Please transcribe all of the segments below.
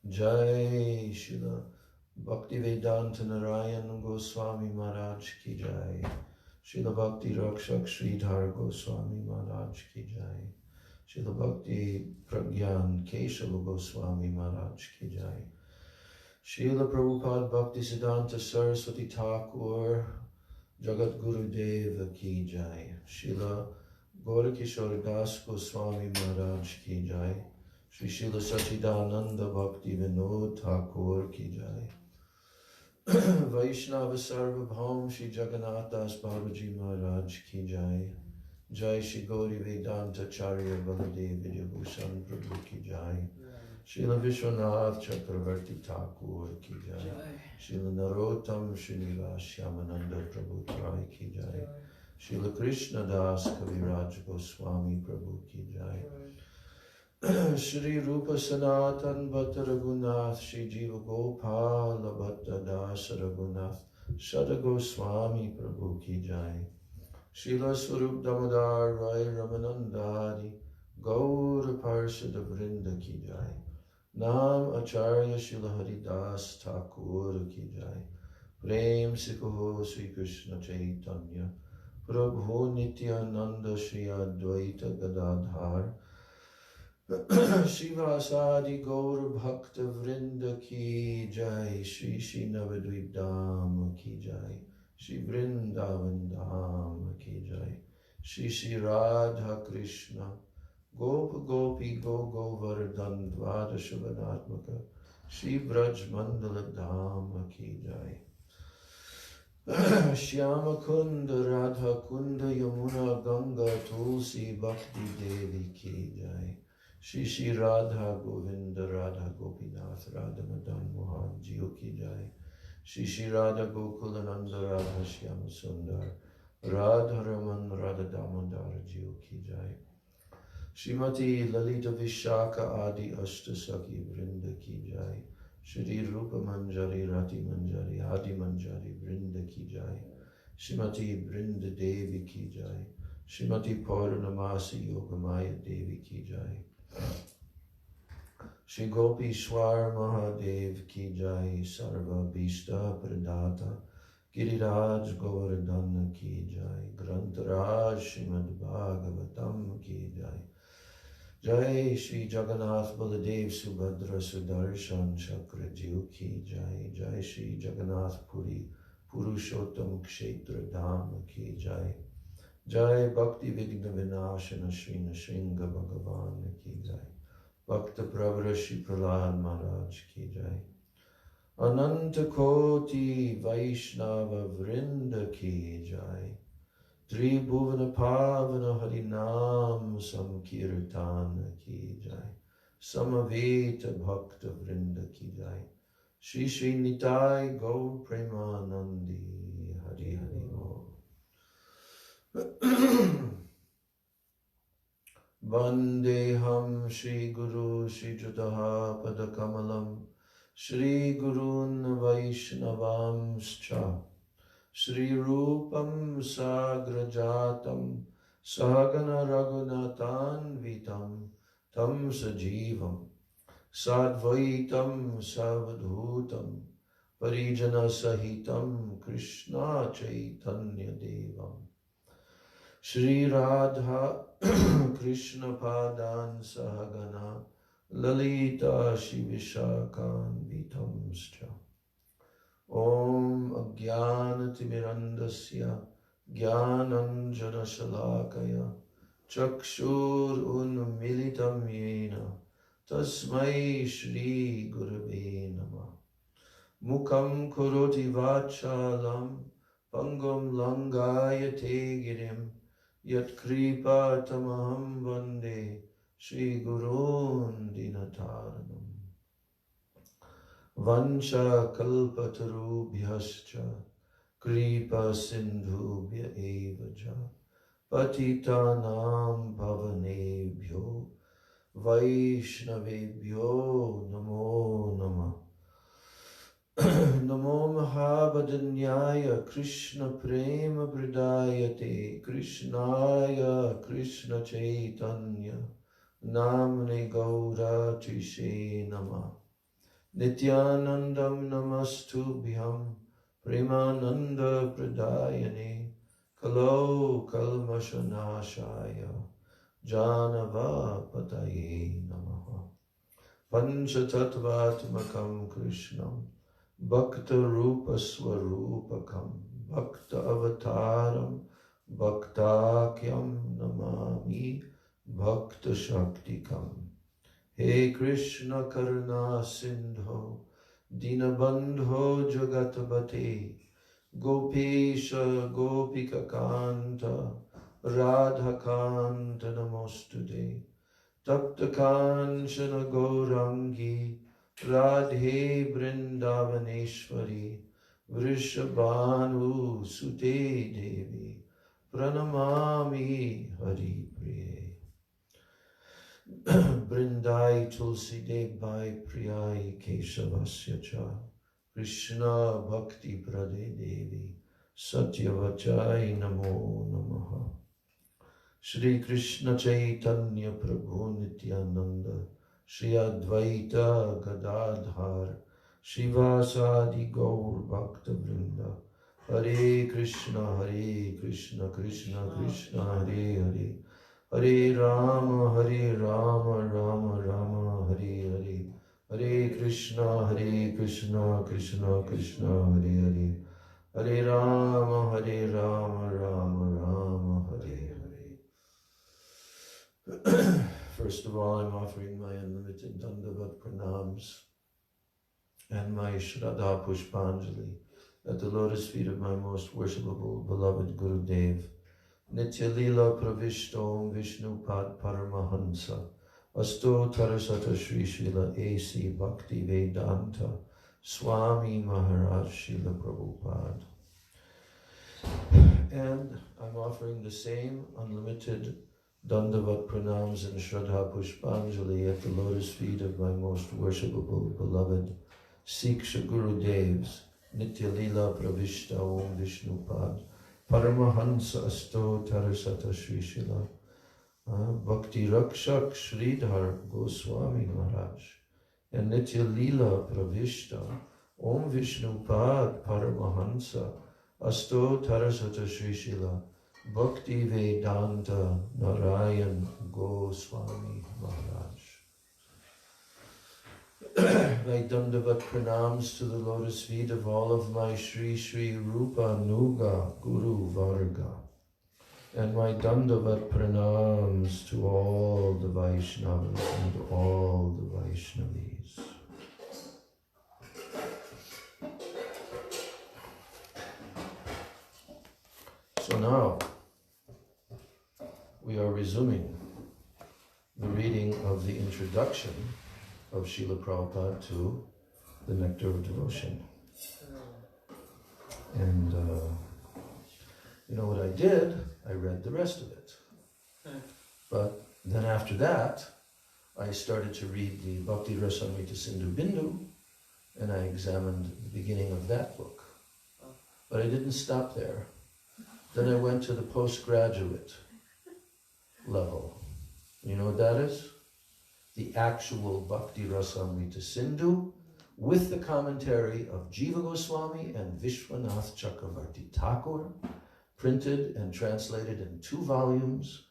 Jai Srila Bhaktivedanta Narayan Goswami Maharaj ki jai. Srila Bhakti Rakshak Sridhar Goswami Maharaj ki jai. Srila Bhakti Pragyan Kesava Goswami Maharaj ki jai. Srila Prabhupada Bhakti Siddhanta Saraswati Thakur Jagat Gurudev ki jai. Srila Gaurakishore Das Goswami Maharaj ki jai. Shri Srila Sachidananda Bhakti Vinod Thakur ki jai. Vaishnava Sarvabhaum Shri Jagannath Das Babaji Maharaj ki jai. Jai Shri Gauri Vedanta Charya Baladev Vidyabhushan Prabhu ki jai. Srila Vishwanath Chakravarti Thakur ki jai. Srila Narottam Srinivas Shyamananda Prabhu Trai ki jai. Srila Krishna Das Kaviraj Goswami Prabhu ki jai. Shri Rupa Sanatan Bhatta Raghunath Shri Jiva Gopala Bhatta Das Raghunath Shada Goswami Prabhu ki jai. Srila Swarup Damodar Rai Ramanandari Gaura Parshada Vrinda ki jai. Nam Acharya Srila Haridas Thakur ki jai. Prem Sikaho Sri Krishna Chaitanya Prabhu Nityananda Shri Advaita Gadadhar Shivasadi Gaur Bhakta Vrinda ki jai. Shri Shri Navadvip Dham ki jai. Shri Vrindavan Dham ki jai. Shri Shri Radha Krishna Gopa Gopi Go Govardhan Dvadashavanatmaka Shri Braj Mandala Dham ki jai. Shyama Kunda Radha Kunda Yamuna Ganga Tulsi Bhakti Devi ki jai. Shri Shri Radha Govinda Radha Gopinath Radha Madan Mohan Jiyo ki jai. Shri Shri Radha Gokulananda Radha Shyama Sundar Radha Raman Radha Damodar Jiyo ki jai. Srimati Lalita Vishaka Adi Ashtasaki Vrinda ki jai. Shri Rupa Manjari Rati Manjari Adi Manjari Vrinda ki jai. Srimati Vrinda Devi ki jai. Srimati Purnamasi Yogamaya Devi ki jai. Shri Gopi Swar Mahadev ki jai. Sarva Bhishta Pradata Giriraj Govardhana ki jai. Grantaraj Srimad Bhagavatam ki jai. Jai Shri Jagannath Baladev Subhadra Sudarshan Chakra Jiyo ki jai. Jai Shri Jagannath Puri Purushottam Kshetra Dham ki jai. Jai Bhakti Vigna Vinashana Shri Nrsimha Bhagavan ki jai. Bhakta Pravara Shri Prahlad Maharaj ki jai. Ananta Koti Vaishnava Vrinda ki jai. Tribhuvana Pavana Harinam Samkirtana ki jai. Samaveta Bhakta Vrinda ki jai. Shri Shri Nitai Gaur Premanandi Hari Hari Mo. Vandeham Shri Guru Shri Jutaha Padakamalam Shri Gurun Vaishnavamscha Shri Rupam Sagrajatam Sahagana Raghunathan Vitam Tam Sajivam Sadvaitam Savadhutam Parijana Sahitam Krishna Chaitanya Devam Shri Radha Krishna Padan Sahagana Lalita Shivishakhan Vitamscha Om Ajnanatimirandasya Jnananjana Shalakaya Chakshur Unmilitam Yena Tasmai Shri Gurave Namah Mukam Kuroti Vachalam Pangam Langayate Girim Yat Kripa Tamaham Vande Shri Gurun Dinataranam Vancha Kalpatarubhyascha Kripa Sindhubhya Evaja Patitanam Pavanebhyo Vaishnavebhyo Namo Namah Namo Mahabhadanyaya Krishna Prema Pradayate Krishnaya Krishna Chaitanya Namne Gaura Tishe Namah Nityanandam namastubhyam Premananda pradayane Kalo kalmashanashaya Janava pataye namaha Panchatattvatmakam Krishnam Bhakta Rupa Swarupakam Bhakta Avataram Bhaktakyam Namami Bhakta Shaktikam. He Krishna Karuna Sindho Dinabandho Jagatapate Gopesha Gopika Kanta Radha Kanta Namostude Tapta Kanchana Gaurangi Radhe Brindavaneshwari Vrishabhanu Sute Devi Pranamami Hari Priye Brindai Tulsi Devai Priyai Keshavasya Cha Krishna Bhakti Prade Devi Satyavachai Namo Namaha Shri Krishna Chaitanya Prabhu Nityananda Shri Advaita Gadadhar Shivasadi Gaur Bhakta Vrinda Hare Krishna Krishna Krishna Hare Hare Hare Rama Rama Rama Hare Hare Hare Krishna Krishna Krishna Hare Hare Hare Rama Rama Rama Hare Hare. First of all, I'm offering my unlimited Dandavat Pranams and my Shraddha Pushpanjali at the lotus feet of my most worshipable beloved Gurudev, Nitya Lila Pravishtom Vishnu Pad Paramahansa Asto Tarasata Sri Srila A.C. Bhakti Vedanta Swami Maharaj Srila Prabhupada. And I'm offering the same unlimited Dandavat Pranams and Shraddha Pushpanjali at the lotus feet of my most worshipable beloved Siksha Gurudevs, Nitya Lila Pravishta Om Vishnu Pad Paramahansa Asto Tarasata Sri Srila Bhakti Rakshak Sridhar Goswami Maharaj and Nitya Lila Pravishta Om Vishnu Pad Paramahansa Asto Tarasata Sri Srila Bhakti Vedanta Narayan Goswami Maharaj. My Dandavat Pranams to the lotus feet of all of my Sri Rupa Nuga Guru Varga. And my Dandavat Pranams to all the Vaishnavas and all the Vaishnavis. So now, we are resuming the reading of the introduction of Srila Prabhupada to the Nectar of Devotion. And you know what I did? I read the rest of it. But then after that, I started to read the Bhaktirasamita Sindhu Bindu, and I examined the beginning of that book. But I didn't stop there. Then I went to the postgraduate level. You know what that is? The actual Bhaktirasamita Sindhu with the commentary of Jiva Goswami and Vishwanath Chakravarti Thakur, printed and translated in 2 volumes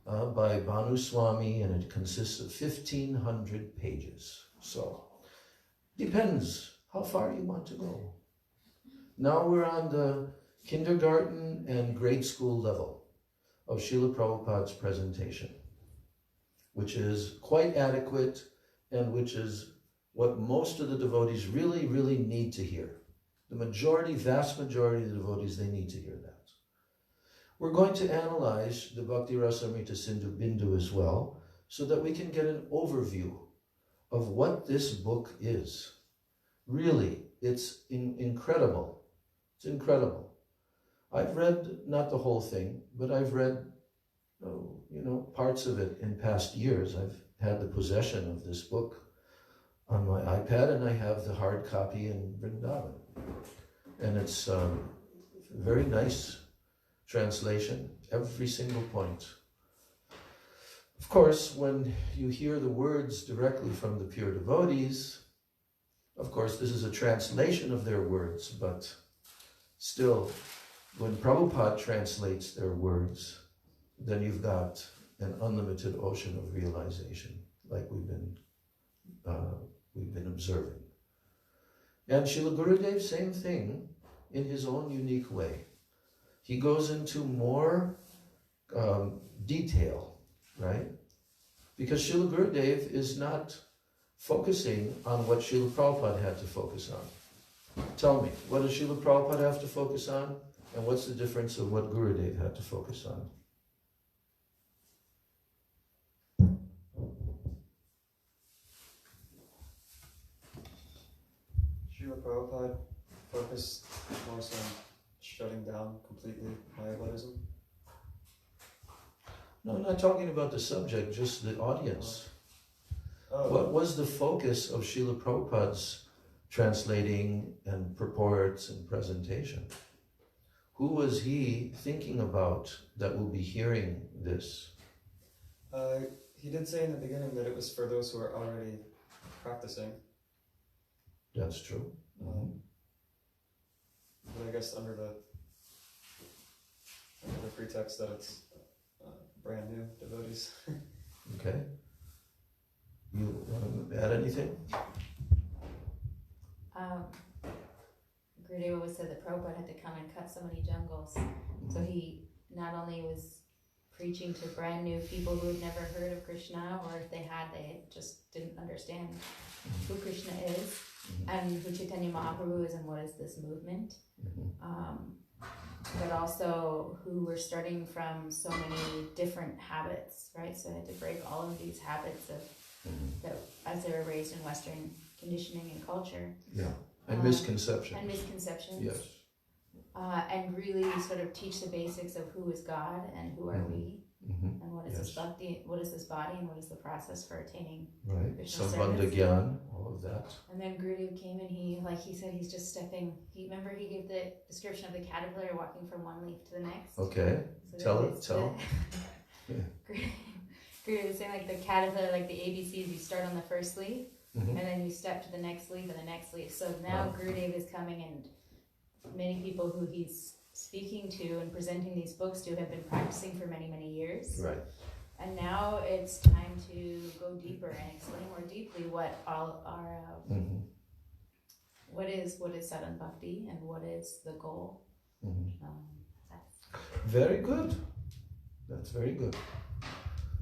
by Bhanu Swami, and it consists of 1,500 pages. So, depends how far you want to go. Now we're on the kindergarten and grade school level of Srila Prabhupada's presentation, which is quite adequate and which is what most of the devotees really, really need to hear. The majority, vast majority of the devotees, they need to hear that. We're going to analyze the Bhaktirasamita Sindhu Bindu as well, so that we can get an overview of what this book is. Really, it's incredible. It's incredible. I've read, not the whole thing, but I've read parts of it in past years. I've had the possession of this book on my iPad, and I have the hard copy in Vrindavan. And it's a very nice translation, every single point. Of course, when you hear the words directly from the pure devotees, Of course, this is a translation of their words, but still, when Prabhupada translates their words, then you've got an unlimited ocean of realization, like we've been observing. And Srila Gurudev, same thing, in his own unique way. He goes into more detail, right? Because Srila Gurudev is not focusing on what Srila Prabhupada had to focus on. Tell me, what does Srila Prabhupada have to focus on? And what's the difference of what Gurudev had to focus on? Srila Prabhupada focused more on shutting down completely Mayavadism. No, I'm not talking about the subject, just the audience. Oh. What was the focus of Srila Prabhupada's translating and purports and presentation? Who was he thinking about that will be hearing this? He did say in the beginning that it was for those who are already practicing. That's true. But I guess under the pretext that it's brand new devotees. Okay. You want to add anything? Gurudev always said that Prabhupada had to come and cut so many jungles. So he not only was preaching to brand new people who had never heard of Krishna, or if they had, they just didn't understand who Krishna is, and who Chaitanya Mahaprabhu is and what is this movement. But also who were starting from so many different habits, right? So I had to break all of these habits of that as they were raised in Western conditioning and culture. Yeah, and misconceptions. And misconceptions. Yes. And really sort of teach the basics of who is God and who are we, and what is this bhakti, what is this body, and what is the process for attaining Krishna Sambandha service. Gyan, all of that. And then Gurudev came and he said he's just stepping. Remember he gave the description of the caterpillar walking from one leaf to the next. Okay, So tell. Gurudev was saying like the caterpillar, like the ABCs, you start on the first leaf, and then you step to the next leaf and the next leaf. So now Gurudev is coming, and many people who he's speaking to and presenting these books to have been practicing for many, many years. Right. And now it's time to go deeper and explain more deeply what all our what is sadhana bhakti and what is the goal. Very good. That's very good.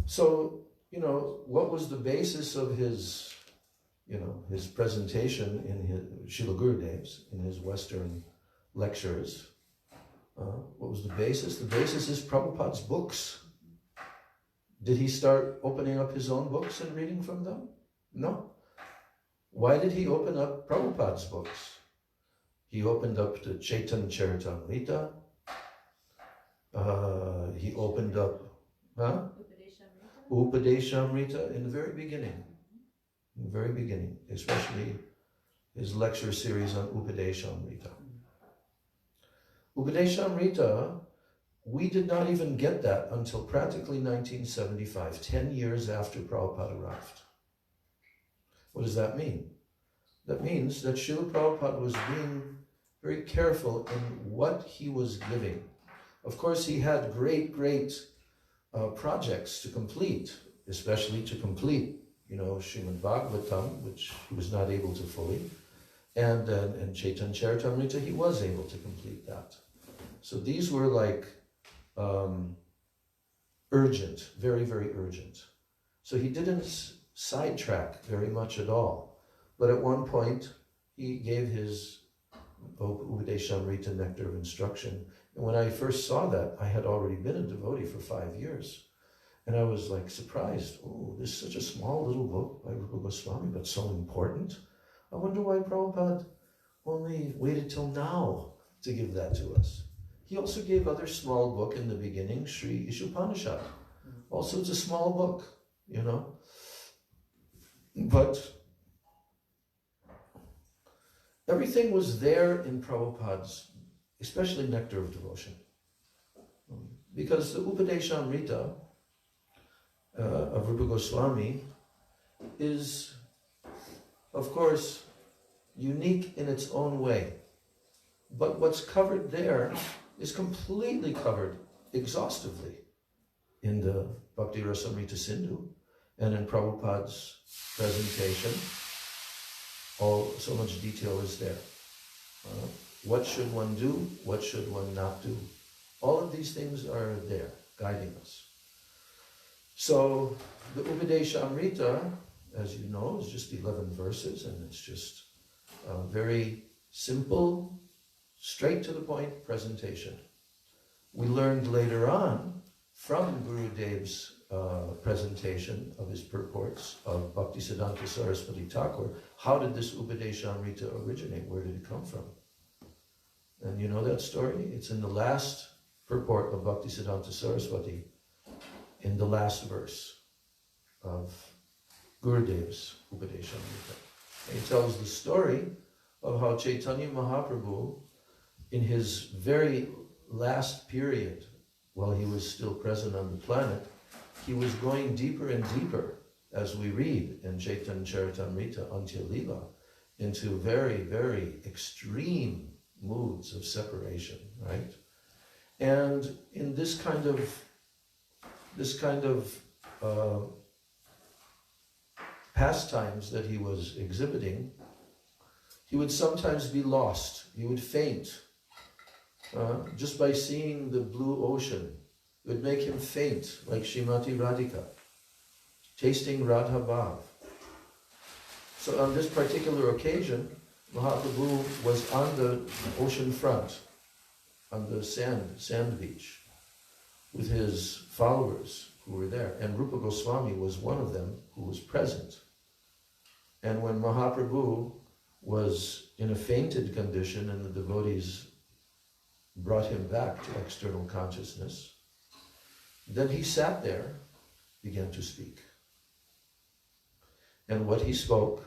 So, what was the basis of his, his presentation in his Srila Gurudev's, in his Western lectures? What was the basis? The basis is Prabhupada's books. Did he start opening up his own books and reading from them? No. Why did he open up Prabhupada's books? He opened up the Chaitanya Charitamrita. He opened up Upadeshamrita in the very beginning. In the very beginning, especially his lecture series on Upadeshamrita. Upadeshamrita, we did not even get that until practically 1975, 10 years after Prabhupada arrived. What does that mean? That means that Srila Prabhupada was being very careful in what he was giving. Of course, he had great projects to complete, especially to complete, Srimad Bhagavatam, which he was not able to fully, and Chaitanya Charitamrita, he was able to complete that. So these were like urgent, very, very urgent. So he didn't sidetrack very much at all. But at one point, he gave his Upadeshamrita nectar of instruction. And when I first saw that, I had already been a devotee for 5 years. And I was like surprised. Oh, this is such a small little book by Rupa Goswami, but so important. I wonder why Prabhupada only waited till now to give that to us. He also gave other small book in the beginning, Sri Ishupanishad. Also, it's a small book, But everything was there in Prabhupada's, especially Nectar of Devotion. Because the Upadeshamrita of Rupa Goswami is, of course, unique in its own way. But what's covered there is completely covered exhaustively in the Bhaktirasamita Sindhu and in Prabhupada's presentation. So much detail is there. What should one do? What should one not do? All of these things are there, guiding us. So the Upadeshamrita, as you know, is just 11 verses, and it's just a very simple, straight to the point presentation. We learned later on from Gurudev's presentation of his purports of Bhaktisiddhanta Saraswati Thakur, how did this Upadeshamrita originate? Where did it come from? And you know that story? It's in the last purport of Bhaktisiddhanta Saraswati, in the last verse of Gurudev's Upadeshamrita. And he tells the story of how Chaitanya Mahaprabhu, in his very last period, while he was still present on the planet, he was going deeper and deeper, as we read in Chaitanya Charitamrita, Antya Lila, into very, very extreme moods of separation, right? And in this kind of pastimes that he was exhibiting, he would sometimes be lost. He would faint just by seeing the blue ocean. It would make him faint, like Srimati Radhika, tasting Radha Bhav. So on this particular occasion, Mahaprabhu was on the ocean front, on the sand beach, with his followers who were there. And Rupa Goswami was one of them who was present. And when Mahaprabhu was in a fainted condition and the devotees brought him back to external consciousness, then he sat there, began to speak. And what he spoke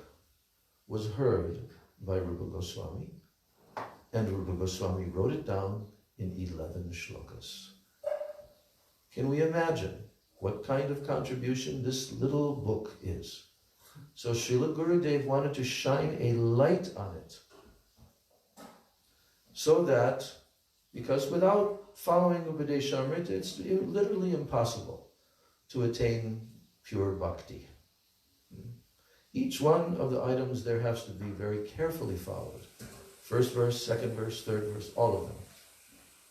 was heard by Rupa Goswami, and Rupa Goswami wrote it down in 11 shlokas. Can we imagine what kind of contribution this little book is? So Srila Gurudev wanted to shine a light on it, so that, because without following Upadeshamrita, it's literally impossible to attain pure bhakti. Each one of the items there has to be very carefully followed. First verse, second verse, third verse, all of them.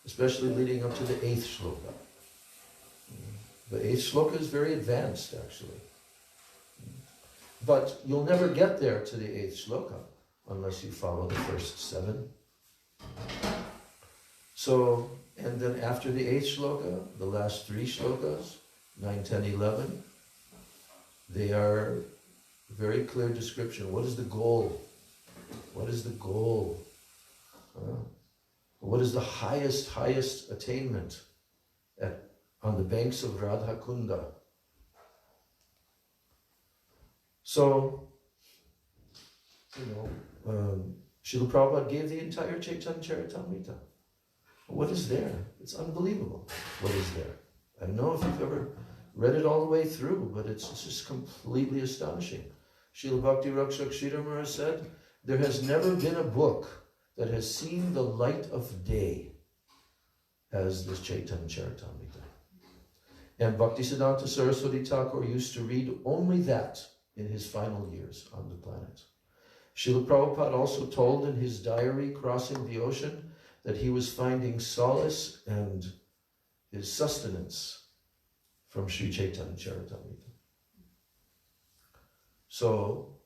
Especially leading up to the 8th shloka. The 8th shloka is very advanced, actually. But you'll never get there to the 8th shloka unless you follow the first 7. So, and then after the 8th shloka, the last 3 shlokas, 9, 10, 11, they are very clear description. What is the goal? What is the goal? What is the highest attainment on the banks of Radha Kunda? So, Srila Prabhupada gave the entire Chaitanya Charitamrita. What is there? It's unbelievable what is there. I don't know if you've ever read it all the way through, but it's just completely astonishing. Srila Bhakti Rakshak Sridhar Maharaj said, there has never been a book that has seen the light of day as this Chaitanya Charitamrita. And Bhaktisiddhanta Saraswati Thakur used to read only that in his final years on the planet. Srila Prabhupada also told in his diary, Crossing the Ocean, that he was finding solace and his sustenance from Sri Chaitanya Charitamrita. So,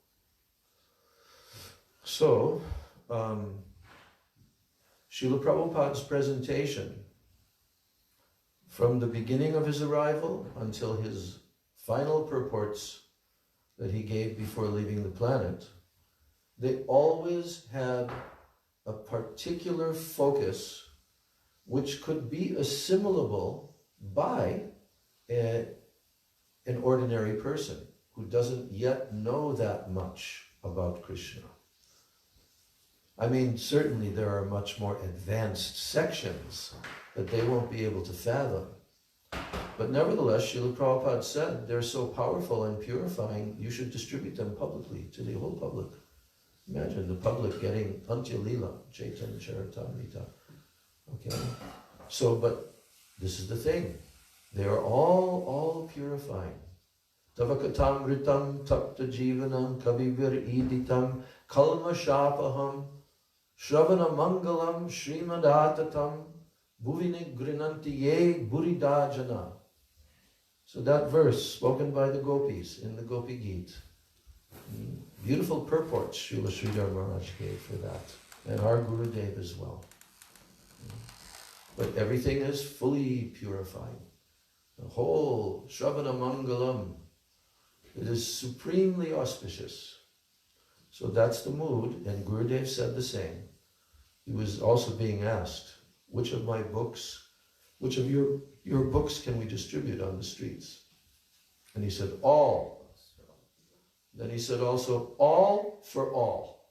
Srila Prabhupada's presentation, from the beginning of his arrival until his final purports that he gave before leaving the planet, they always had a particular focus which could be assimilable by an ordinary person who doesn't yet know that much about Krishna. I mean, certainly there are much more advanced sections that they won't be able to fathom. But nevertheless, Srila Prabhupada said, they're so powerful and purifying, you should distribute them publicly to the whole public. Imagine the public getting Antya Lila, Chaitanya Charitamrita. Okay? So, but this is the thing. They are all purifying. Tavakatamritam tapta jivanam kavivir iditam kalma shapaham shravana mangalam srimadatatam bhuvini grinanti ye buridajana. So that verse spoken by the gopis in the Gopi Geet. Beautiful purports Srila Sridhar Maharaj gave for that. And our Gurudev as well. But everything is fully purified. The whole Shravana Mangalam, it is supremely auspicious. So that's the mood, and Gurudev said the same. He was also being asked, which of my books, which of your books can we distribute on the streets? And he said, all. Then he said also, all for all.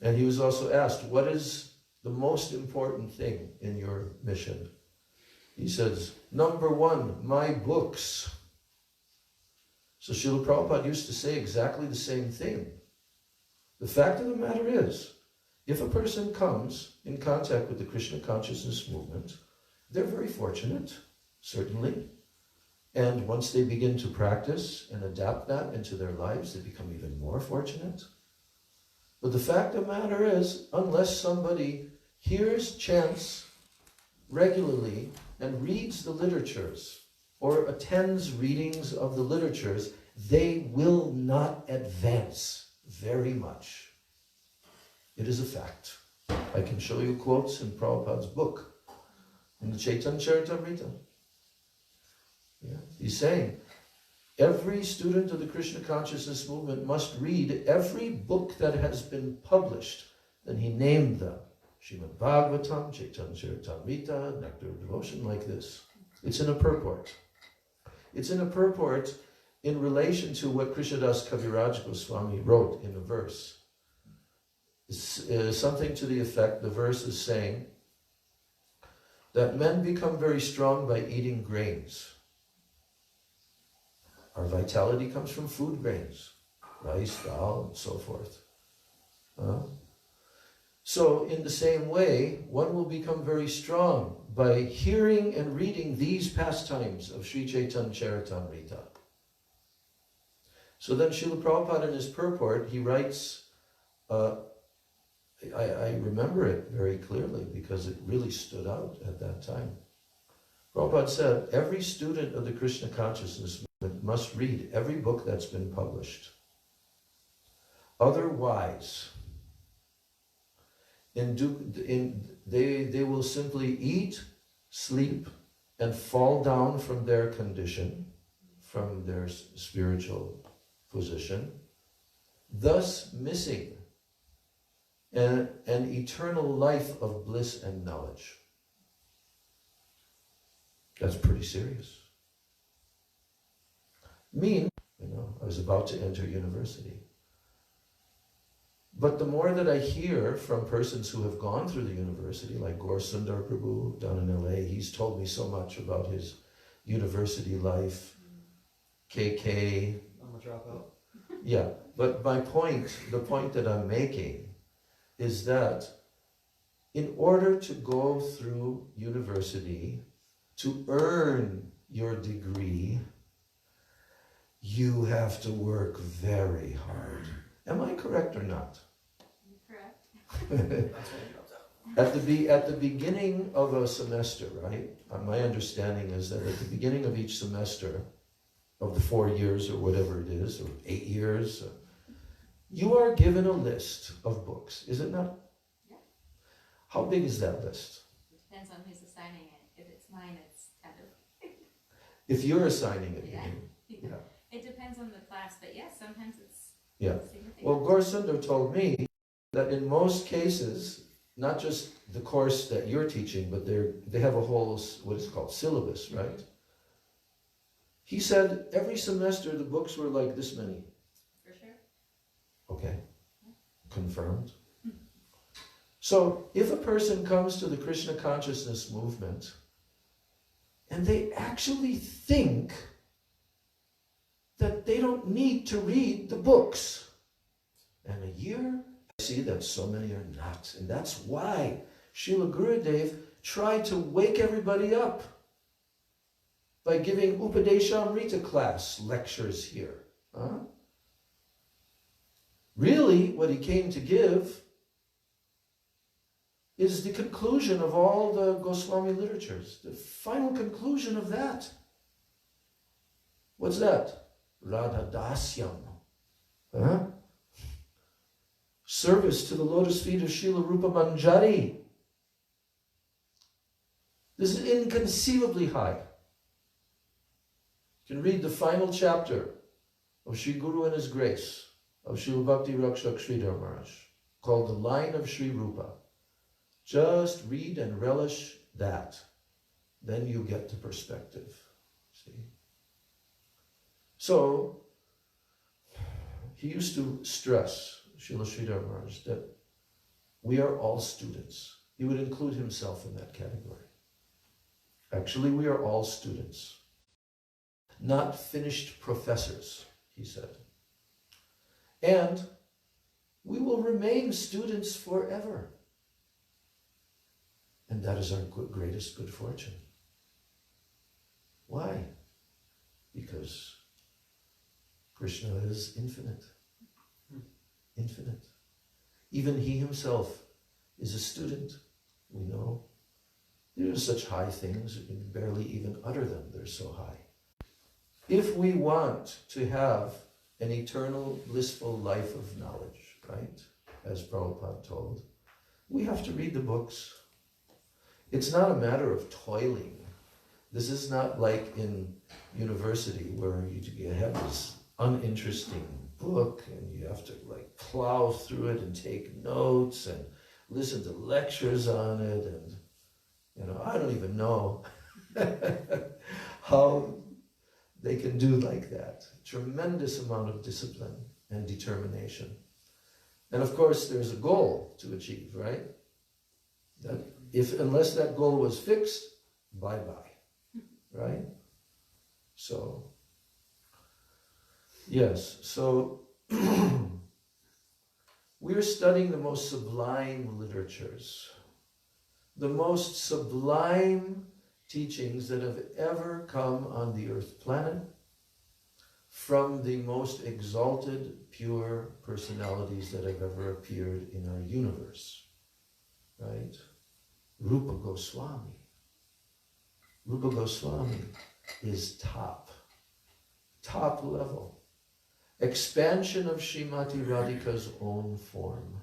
And he was also asked, what is the most important thing in your mission? He says, number one, my books. So Srila Prabhupada used to say exactly the same thing. The fact of the matter is, if a person comes in contact with the Krishna consciousness movement, they're very fortunate, certainly. And once they begin to practice and adapt that into their lives, they become even more fortunate. But the fact of the matter is, unless somebody hears chants regularly and reads the literatures or attends readings of the literatures, they will not advance very much. It is a fact. I can show you quotes in Prabhupada's book, in the Chaitanya Charitamrita. Yeah. He's saying, every student of the Krishna consciousness movement must read every book that has been published. Then he named them. Srimad Bhagavatam, Chaitanya Charitamrita, Nectar of Devotion, like this. It's in a purport. It's in a purport in relation to what Krishnadas Kaviraj Goswami wrote in a verse. It's something to the effect, the verse is saying, that men become very strong by eating grains. Our vitality comes from food grains, rice, dal, and so forth. So in the same way, one will become very strong by hearing and reading these pastimes of Sri Chaitanya Charitamrita. So then Srila Prabhupada in his purport, he writes, I remember it very clearly because it really stood out at that time. Prabhupada said, every student of the Krishna consciousness movement must read every book that's been published. Otherwise, they will simply eat, sleep, and fall down from their condition, from their spiritual position, thus missing an eternal life of bliss and knowledge. That's pretty serious. I was about to enter university. But the more that I hear from persons who have gone through the university, like Gaur Sundar Prabhu down in LA, he's told me so much about his university life. KK. I'm a dropout. Yeah, but the point that I'm making is that in order to go through university, to earn your degree, you have to work very hard. Am I correct or not? Correct. At the beginning of a semester, right? My understanding is that at the beginning of each semester, of the 4 years or whatever it is, or 8 years, you are given a list of books, is it not? Yeah. How big is that list? It depends on who's assigning it. If it's mine, it's kind of... If you're assigning it, Yeah. you mean? Yeah. It depends on the class, but yes, sometimes it's significant. Well, Gaur Sundar told me that in most cases, not just the course that you're teaching, but they have a whole, what is called, syllabus, right? He said every semester the books were like this many. For sure. Okay, confirmed. So if a person comes to the Krishna consciousness movement and they actually think that they don't need to read the books, here? I see that so many are not. And that's why Srila Gurudev tried to wake everybody up by giving Upadeshamrita class lectures here. Huh? Really, what he came to give is the conclusion of all the Goswami literatures, the final conclusion of that. What's that? Radha Dasyam. Huh? Service to the lotus feet of Srila Rupa Manjari. This is inconceivably high. You can read the final chapter of Sri Guru and His Grace of Srila Bhakti Rakshak Sridhar Maharaj, called The Line of Sri Rupa. Just read and relish that. Then you get the perspective. See? So, he used to stress, Srila Sridhar Maharaj, that we are all students. He would include himself in that category. Actually, we are all students. Not finished professors, he said. And we will remain students forever. And that is our greatest good fortune. Why? Because Krishna is infinite. Infinite. Even he himself is a student, we know. There are such high things, you can barely even utter them, they're so high. If we want to have an eternal, blissful life of knowledge, right, as Prabhupada told, we have to read the books. It's not a matter of toiling. This is not like in university where you have this uninteresting book and you have to like plow through it and take notes and listen to lectures on it, and I don't even know how they can do like that. Tremendous amount of discipline and determination. And of course there's a goal to achieve, right? That unless that goal was fixed, bye-bye, right? So, yes, so we're studying the most sublime literatures, the most sublime teachings that have ever come on the earth planet from the most exalted, pure personalities that have ever appeared in our universe, right? Rupa Goswami. Rupa Goswami is top level. Expansion of Srimati Radhika's own form,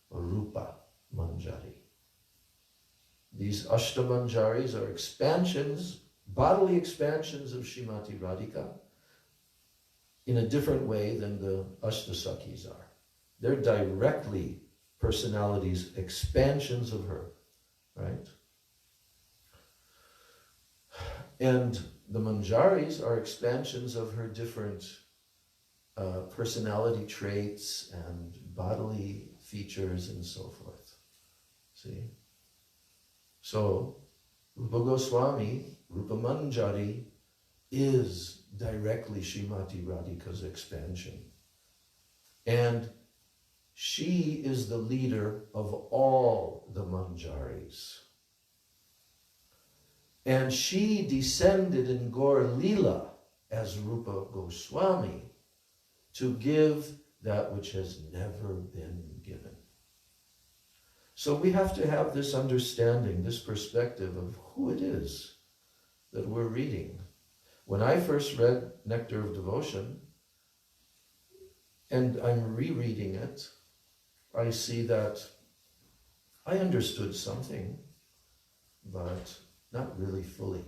Rupa Manjari. These Ashtamanjaris are expansions, bodily expansions of Srimati Radhika in a different way than the Ashtasakis are. They're directly personalities, expansions of her, right? And the Manjaris are expansions of her different personality traits and bodily features and so forth. See? So, Rupa Goswami, Rupa Manjari, is directly Srimati Radhika's expansion. And she is the leader of all the Manjaris. And she descended in Gaur Leela as Rupa Goswami to give that which has never been given. So we have to have this understanding, this perspective of who it is that we're reading. When I first read Nectar of Devotion, and I'm rereading it, I see that I understood something, but not really fully.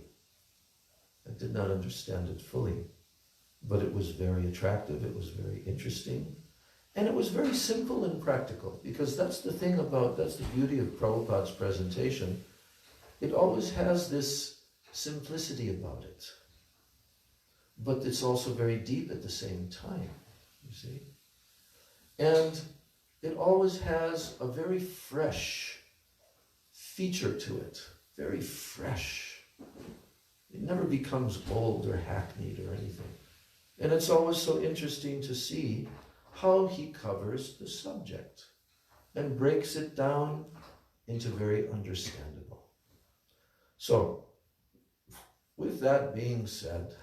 I did not understand it fully, but it was very attractive, it was very interesting, and it was very simple and practical, because that's the thing about, that's the beauty of Prabhupada's presentation. It always has this simplicity about it, but it's also very deep at the same time, you see. And it always has a very fresh feature to it, very fresh. It never becomes old or hackneyed or anything. And it's always so interesting to see how he covers the subject and breaks it down into very understandable. So, with that being said,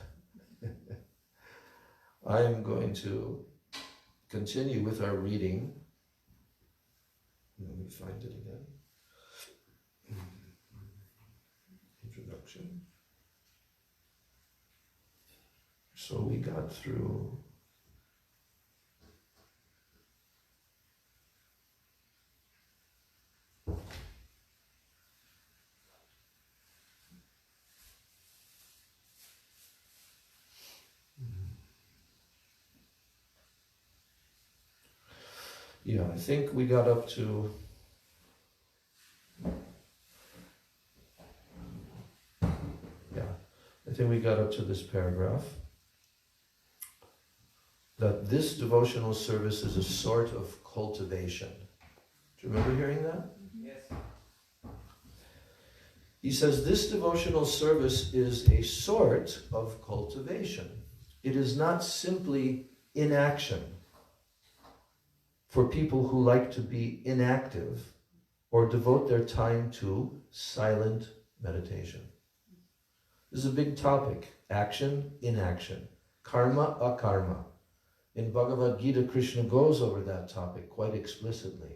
I am going to continue with our reading. Let me find it again. Introduction. So we got through I think we got up to this paragraph, that this devotional service is a sort of cultivation. Do you remember hearing that? Yes. He says this devotional service is a sort of cultivation. It is not simply inaction for people who like to be inactive or devote their time to silent meditation. This is a big topic. Action, inaction. Karma, akarma. In Bhagavad Gita, Krishna goes over that topic quite explicitly.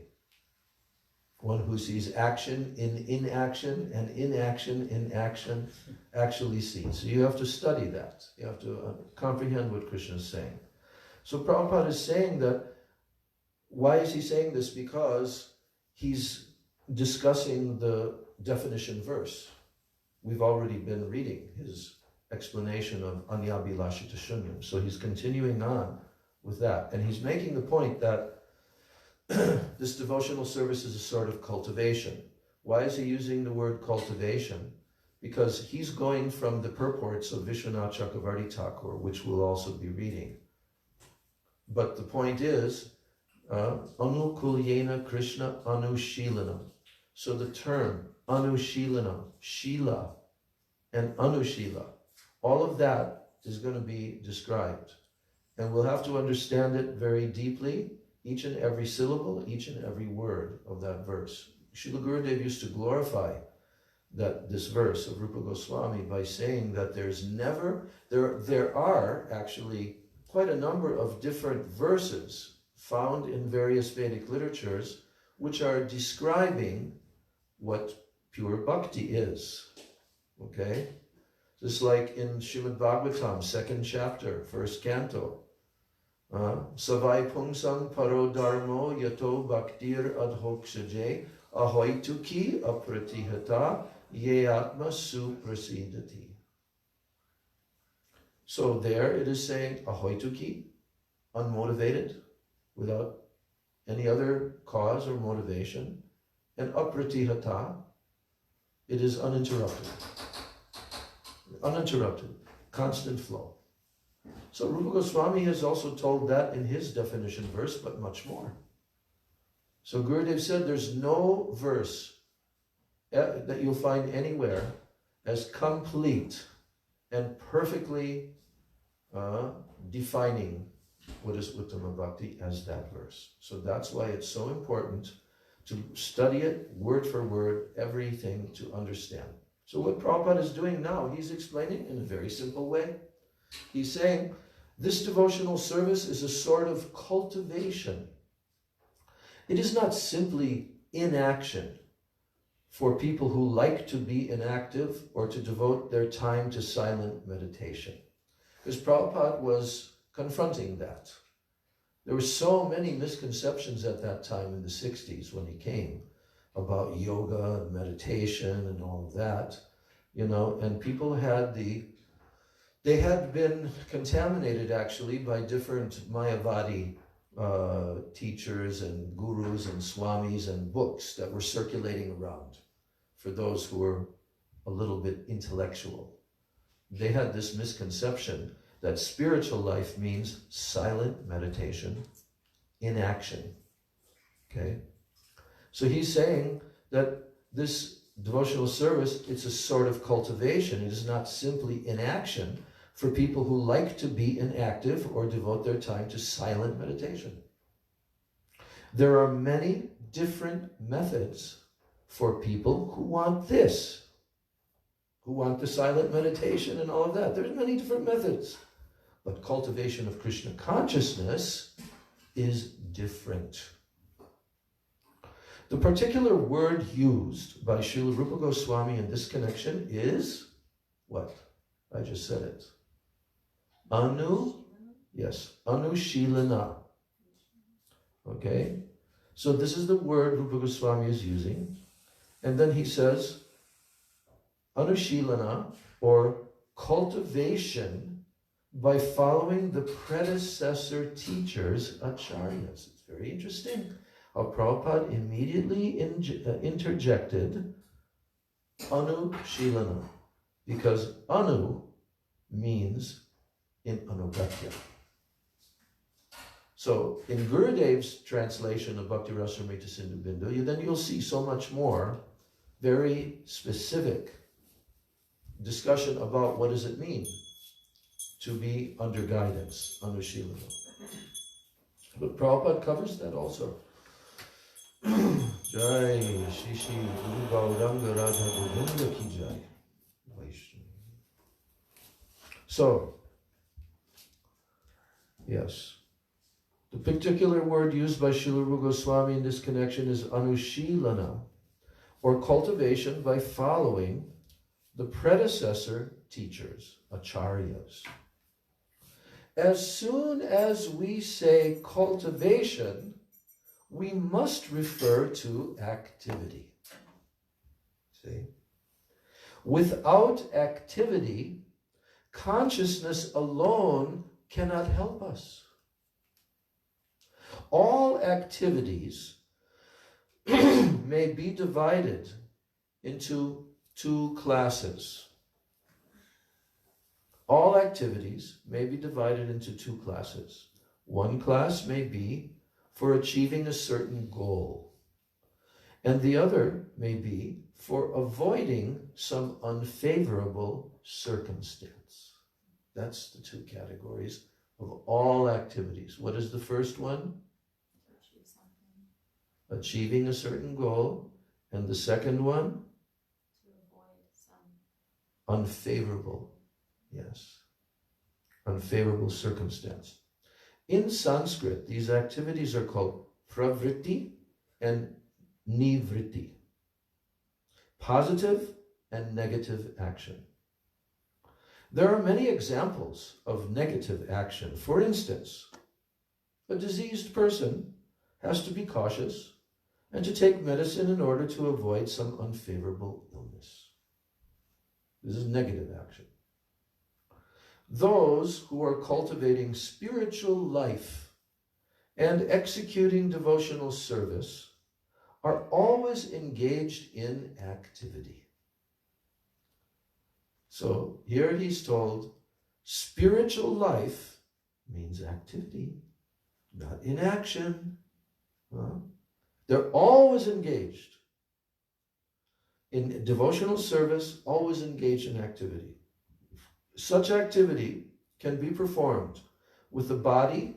One who sees action in inaction and inaction in action actually sees. So you have to study that. You have to comprehend what Krishna is saying. So Prabhupada is saying that, why is he saying this? Because he's discussing the definition verse. We've already been reading his explanation of Anyabhilashita Shunyam. So he's continuing on with that. And he's making the point that this devotional service is a sort of cultivation. Why is he using the word cultivation? Because he's going from the purports of Vishwanath Chakravarti Thakur, which we'll also be reading. But the point is, Anukulyena Krishna Anushilanam. So the term Anushilanam, Shila, and Anushila, all of that is going to be described. And we'll have to understand it very deeply, each and every syllable, each and every word of that verse. Srila Gurudev used to glorify this verse of Rupa Goswami by saying that there are actually quite a number of different verses found in various Vedic literatures which are describing what pure bhakti is. Okay? Just like in Srimad Bhagavatam, 2nd chapter, 1st canto. Savai pungsang paro dharmo yato bhaktir adhokshaje ahoituki apratihata ye atma suprasidati. So there it is saying ahoituki, unmotivated, without any other cause or motivation, and apratihata, it is uninterrupted. Uninterrupted, constant flow. So Rupa Goswami has also told that in his definition verse, but much more. So Gurudev said there's no verse that you'll find anywhere as complete and perfectly defining what is Uttama Bhakti as that verse. So that's why it's so important to study it word for word, everything to understand. So what Prabhupada is doing now, he's explaining in a very simple way. He's saying, this devotional service is a sort of cultivation. It is not simply inaction for people who like to be inactive or to devote their time to silent meditation. Because Prabhupada was confronting that. There were so many misconceptions at that time in the 60s when he came about yoga and meditation and all of that, and people had they had been contaminated actually by different Mayavadi teachers and gurus and swamis and books that were circulating around for those who were a little bit intellectual. They had this misconception that spiritual life means silent meditation, inaction. Okay? So he's saying that this devotional service, it's a sort of cultivation. It is not simply inaction for people who like to be inactive or devote their time to silent meditation. There are many different methods for people who want this, who want the silent meditation and all of that. There's many different methods. But cultivation of Krishna consciousness is different. The particular word used by Srila Rupa Goswami in this connection is what? I just said it. Anushilana. Okay? So this is the word Rupa Goswami is using. And then he says, Anushilana, or cultivation by following the predecessor teachers, acharyas. It's very interesting how Prabhupada immediately interjected Anushilana, because Anu means in Anugatya. So in Gurudev's translation of Bhaktirasamita Sindhu Bindu, then you'll see so much more very specific discussion about what does it mean to be under guidance, Anushilana. But Prabhupada covers that also. Jai Shishi Guru Gauranga Radha Govinda Ki Jai. So, yes. The particular word used by Srila Rupa Goswami in this connection is Anushilana, or cultivation by following the predecessor teachers, acharyas. As soon as we say cultivation, we must refer to activity. See? Without activity, consciousness alone cannot help us. All activities may be divided into two classes. All activities may be divided into two classes. One class may be for achieving a certain goal, and the other may be for avoiding some unfavorable circumstance. That's the two categories of all activities. What is the first one? Achieving a certain goal. And the second one? To avoid some unfavorable, yes, unfavorable circumstance. In Sanskrit, these activities are called pravritti and nivritti. Positive and negative action. There are many examples of negative action. For instance, a diseased person has to be cautious and to take medicine in order to avoid some unfavorable illness. This is negative action. Those who are cultivating spiritual life and executing devotional service are always engaged in activity. So here he's told, spiritual life means activity, not inaction. They're always engaged in devotional service, always engaged in activity. Such activity can be performed with the body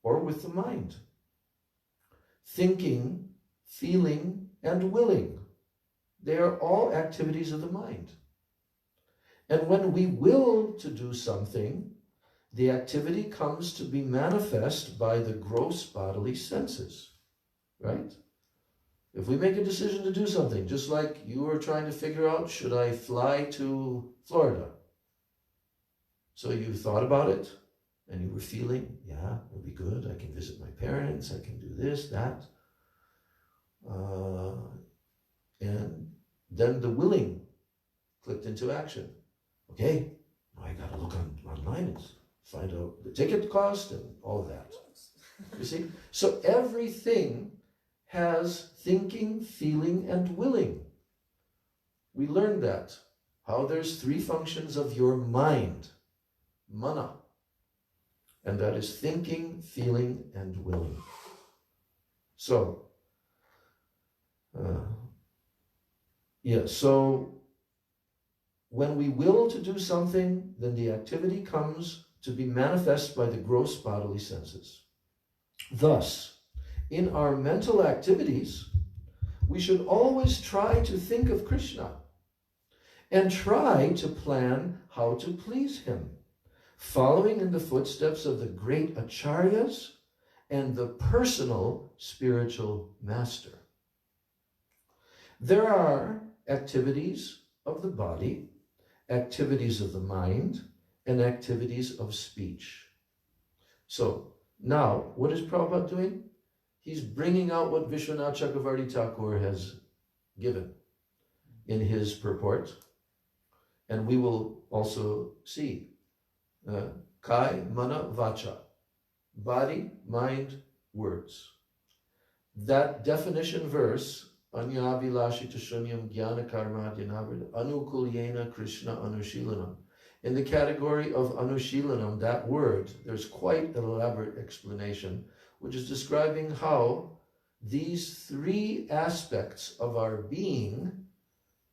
or with the mind. Thinking, feeling, and willing, they are all activities of the mind. And when we will to do something, the activity comes to be manifest by the gross bodily senses. Right? If we make a decision to do something, just like you were trying to figure out, should I fly to Florida? So you thought about it, and you were feeling, yeah, it'll be good, I can visit my parents, I can do this, that. And then the willing clicked into action. Okay, now I gotta look online and find out the ticket cost and all of that. You see? So everything has thinking, feeling, and willing. We learned that. How there's three functions of your mind. Mana. And that is thinking, feeling, and willing. So, so when we will to do something, then the activity comes to be manifest by the gross bodily senses. Thus, in our mental activities, we should always try to think of Krishna and try to plan how to please him, following in the footsteps of the great acharyas and the personal spiritual master. There are activities of the body, activities of the mind, and activities of speech. So now, what is Prabhupada doing? He's bringing out what Vishwanath Chakravarti Thakur has given in his purport. And we will also see Kai, Mana, Vacha, body, mind, words. That definition verse, Anya Vilashita Shunyam Jnana Karma Dhyanavrita Anukulyena Krishna Anushilanam. In the category of Anushilanam, that word, there's quite an elaborate explanation, which is describing how these three aspects of our being,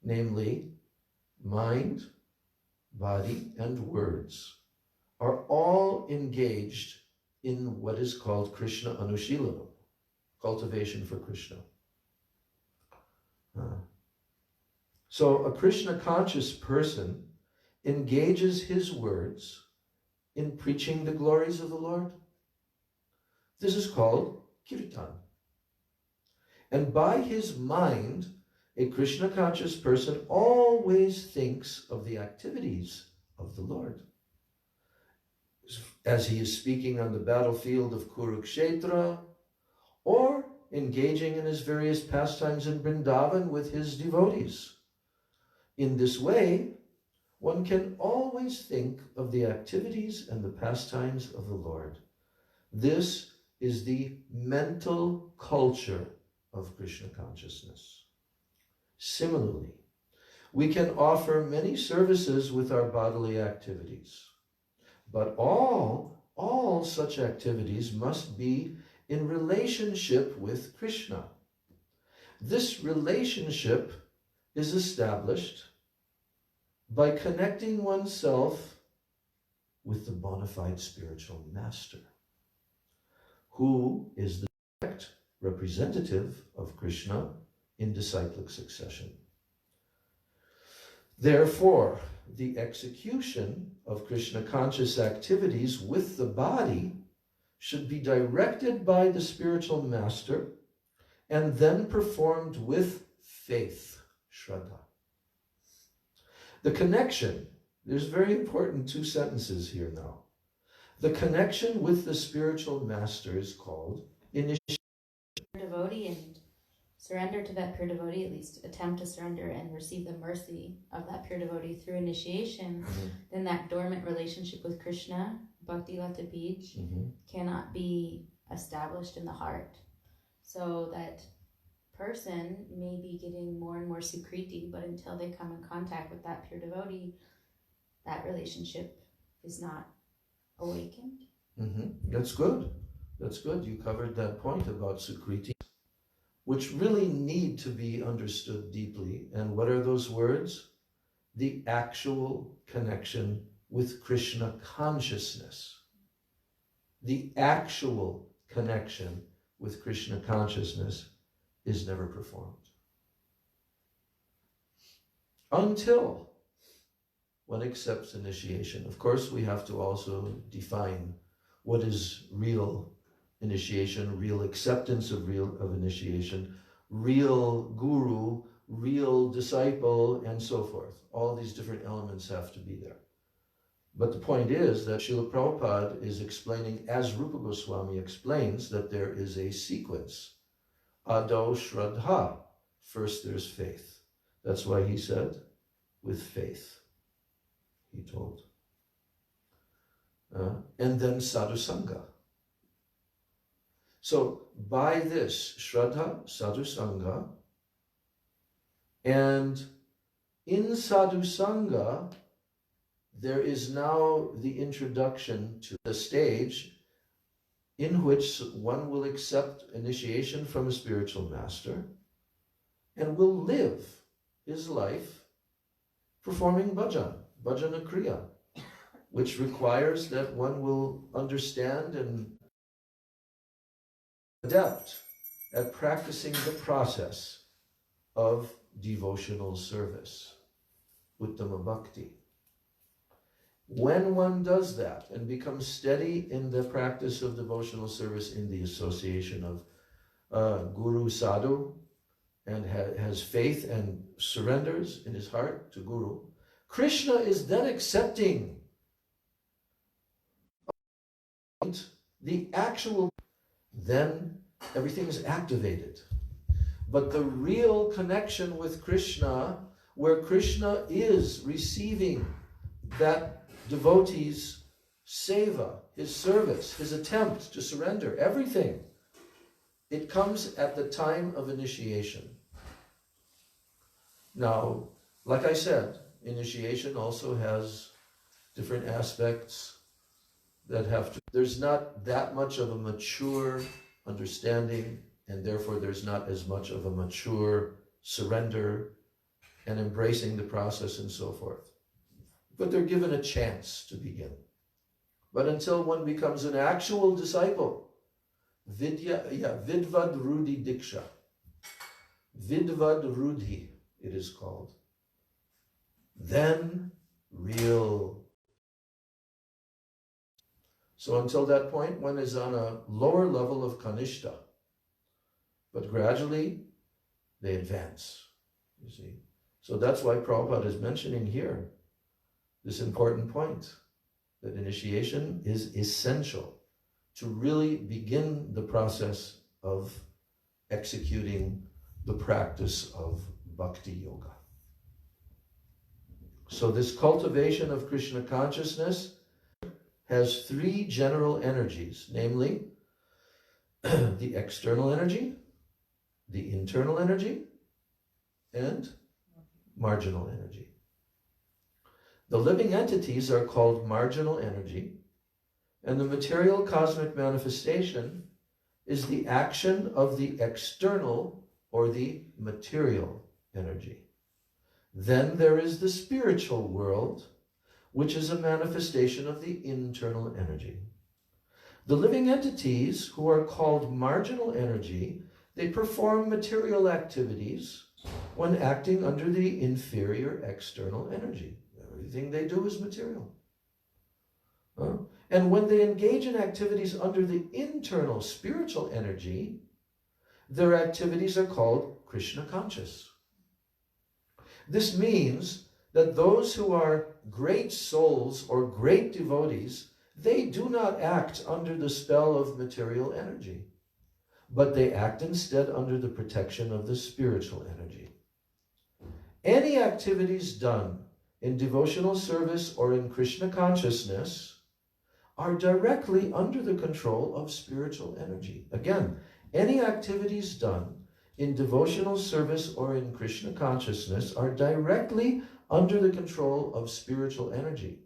namely mind, body, and words, are all engaged in what is called Krishna Anushilanam, cultivation for Krishna. So a Krishna conscious person engages his words in preaching the glories of the Lord. This is called kirtan. And by his mind, a Krishna conscious person always thinks of the activities of the Lord. As he is speaking on the battlefield of Kurukshetra, or engaging in his various pastimes in Vrindavan with his devotees. In this way, one can always think of the activities and the pastimes of the Lord. This is the mental culture of Krishna consciousness. Similarly, we can offer many services with our bodily activities, but all such activities must be in relationship with Krishna. This relationship is established by connecting oneself with the bona fide spiritual master, who is the direct representative of Krishna in disciplic succession. Therefore, the execution of Krishna conscious activities with the body should be directed by the spiritual master and then performed with faith, Shraddha. The connection, there's very important two sentences here now. The connection with the spiritual master is called initiation. Devotee and surrender to that pure devotee, at least attempt to surrender and receive the mercy of that pure devotee through initiation, then that dormant relationship with Krishna, Bhakti Lata Bij, cannot be established in the heart. So that person may be getting more and more sukriti, but until they come in contact with that pure devotee, that relationship is not awakened. That's good. That's good. You covered that point about sukriti, which really need to be understood deeply. And what are those words? The actual connection with Krishna consciousness. The actual connection with Krishna consciousness is never performed. Until one accepts initiation. Of course, we have to also define what is real initiation, real acceptance of initiation, real guru, real disciple, and so forth. All these different elements have to be there. But the point is that Srila Prabhupada is explaining, as Rupa Goswami explains, that there is a sequence. Ado Shraddha. First there's faith. That's why he said, with faith, he told. And then sadhusanga. So by this, Shraddha, sadhusanga, and in sadhusanga, there is now the introduction to the stage in which one will accept initiation from a spiritual master and will live his life performing bhajana kriya, which requires that one will understand and adapt at practicing the process of devotional service, Uttama Bhakti. When one does that and becomes steady in the practice of devotional service in the association of Guru Sadhu, and has faith and surrenders in his heart to Guru, Krishna is then accepting the actual, then everything is activated. But the real connection with Krishna, where Krishna is receiving that devotee's seva, his service, his attempt to surrender, everything, it comes at the time of initiation. Now, like I said, initiation also has different aspects that have to, there's not that much of a mature understanding, and therefore there's not as much of a mature surrender and embracing the process and so forth. But they're given a chance to begin. But until one becomes an actual disciple, Vidvad Rudhi Diksha, Vidvad Rudhi, it is called, then real. So until that point, one is on a lower level of Kanishta, but gradually they advance, you see. So that's why Prabhupada is mentioning here this important point, that initiation is essential to really begin the process of executing the practice of Bhakti Yoga. So this cultivation of Krishna consciousness has three general energies, namely the external energy, the internal energy, and marginal energy. The living entities are called marginal energy, and the material cosmic manifestation is the action of the external or the material energy. Then there is the spiritual world, which is a manifestation of the internal energy. The living entities, who are called marginal energy, they perform material activities when acting under the inferior external energy. Everything they do is material. And when they engage in activities under the internal spiritual energy, their activities are called Krishna conscious. This means that those who are great souls or great devotees, they do not act under the spell of material energy, but they act instead under the protection of the spiritual energy. Any activities done in devotional service or in Krishna consciousness are directly under the control of spiritual energy. Again, any activities done in devotional service or in Krishna consciousness are directly under the control of spiritual energy.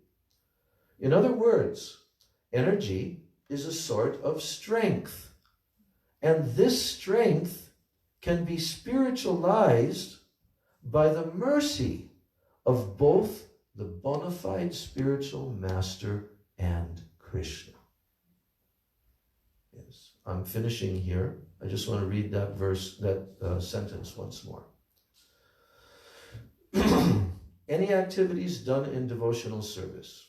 In other words, energy is a sort of strength, and this strength can be spiritualized by the mercy of both the bona fide spiritual master and Krishna. Yes, I'm finishing here. I just want to read that verse, that sentence once more. Any activities done in devotional service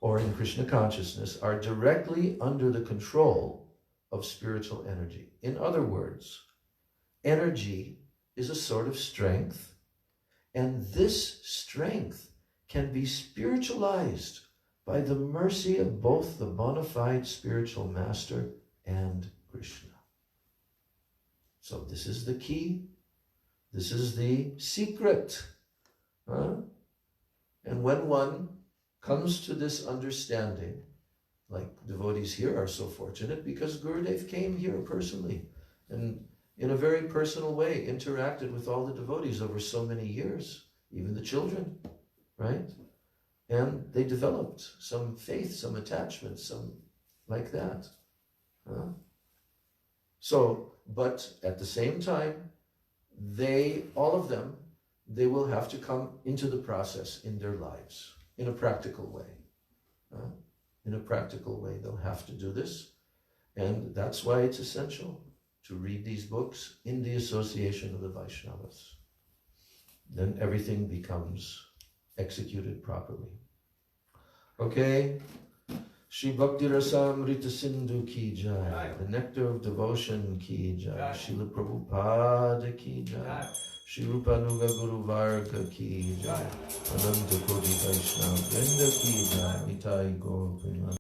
or in Krishna consciousness are directly under the control of spiritual energy. In other words, energy is a sort of strength, and this strength can be spiritualized by the mercy of both the bona fide spiritual master and Krishna. So this is the key. This is the secret. And when one comes to this understanding, like devotees here are so fortunate because Gurudev came here personally and in a very personal way interacted with all the devotees over so many years, even the children, right? And they developed some faith, some attachment, some like that. So, but at the same time, all of them, they will have to come into the process in their lives in a practical way. In a practical way, they'll have to do this. And that's why it's essential to read these books in the association of the Vaishnavas. Then everything becomes executed properly. Okay? Shri Bhaktirasamita Sindhu ki jai. The nectar of devotion ki jai. Srila Prabhupada ki jai. Shri Rupanuga Guru Varga ki jai. Ananta Koti Vaishnava Vrinda ki jai. Nitai Gaur Prema.